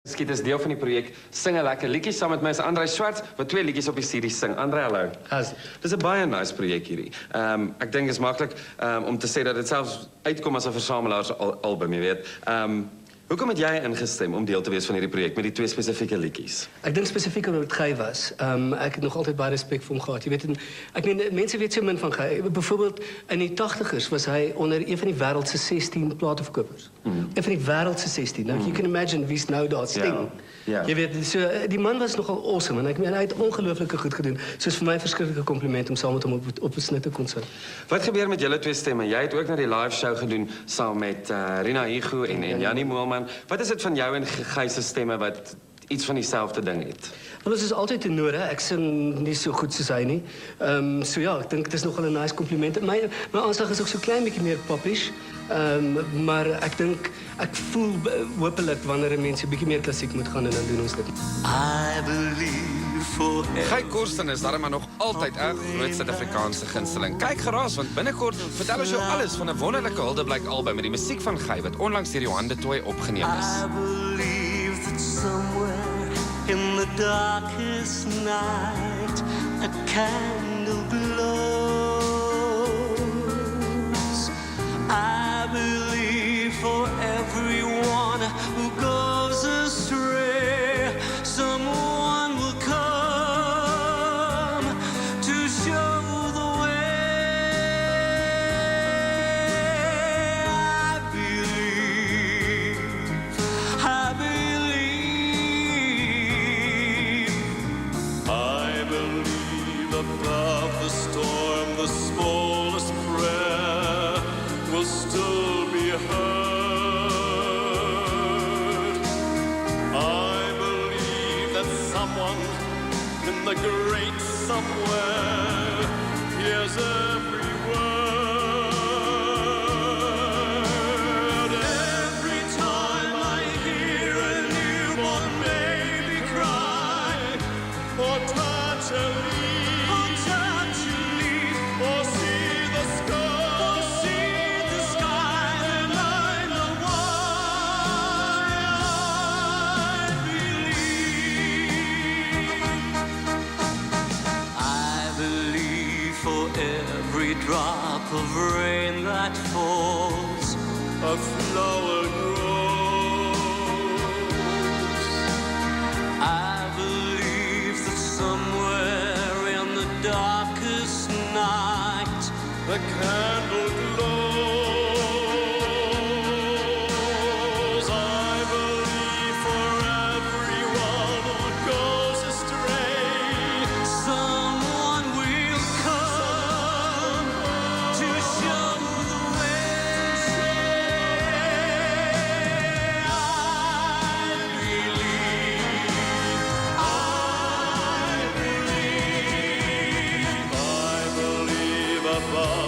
Skiet is deel van die projek Sing 'n Lekker Liedjie saam met my is Andrei Swarts wat 2 liedjies op die CD sing. Andrei, hallo. Dis 'n baie nice projek hierdie. Ek dink is maklik om te sê dat dit selfs uitkom as 'n versamelaarsalbum, jy weet. Hoekom het jy ingestem om deel te wees van hierdie projek met die 2 spesifieke liedjies? Ek dink spesifiek omdat dit Guy was. Ek het nog altyd baie respek vir hom gehad. Jy weet, ek meen mense weet so min van Guy. Byvoorbeeld in die 80's was hy onder een van die wêreld se 16 plateverkopers. Een van die wêreld se 16. Nou, you can imagine wie's nou daar Sting. Ja. Jy weet, so die man was nogal awesome en ek meen hy het ongelooflike goed gedoen. Soos vir my 'n verskriklike kompliment om saam met hom op 'n snitte konsert. Wat gebeur met julle 2 stemme? Jy het ook na die live show gedoen saam met Rina Hugo en Jannie Moelman. Wat is dit van jou en Guy se stemme wat iets van dieselfde ding het? Wel, ons is altyd tenore. Ek sing nie so goed soos hy nie. So ja, ek dink dit is nogal 'n nice kompliment. My aanslag is ook so klein bietjie meer popish. Maar ek dink ek voel hopelik wanneer 'n mens 'n bietjie meer klassiek moet gaan en dan doen ons dit. I believe forever. Guy Korsten is daarom nog altyd 'n groot Suid-Afrikaanse gunsteling. Kyk geraas want binnekort vertel ons jou alles van 'n wonderlike huldeblyk album met die musiek van Guy wat onlangs deur Johan de Tooy opgeneem is. I believe that somewhere in the darkest night a candle glows. I believe for everyone who goes astray, someone will come to show the way. I believe above the storm, the smallest prayer will still be heard. I believe that someone in the great somewhere hears every word. Every time I hear a newborn baby cry or touch a leaf, drop of rain that falls, a flower grows. I believe that somewhere in the darkest night the candle glows. I believe for everyone who goes astray, someone will come to show the way. I believe above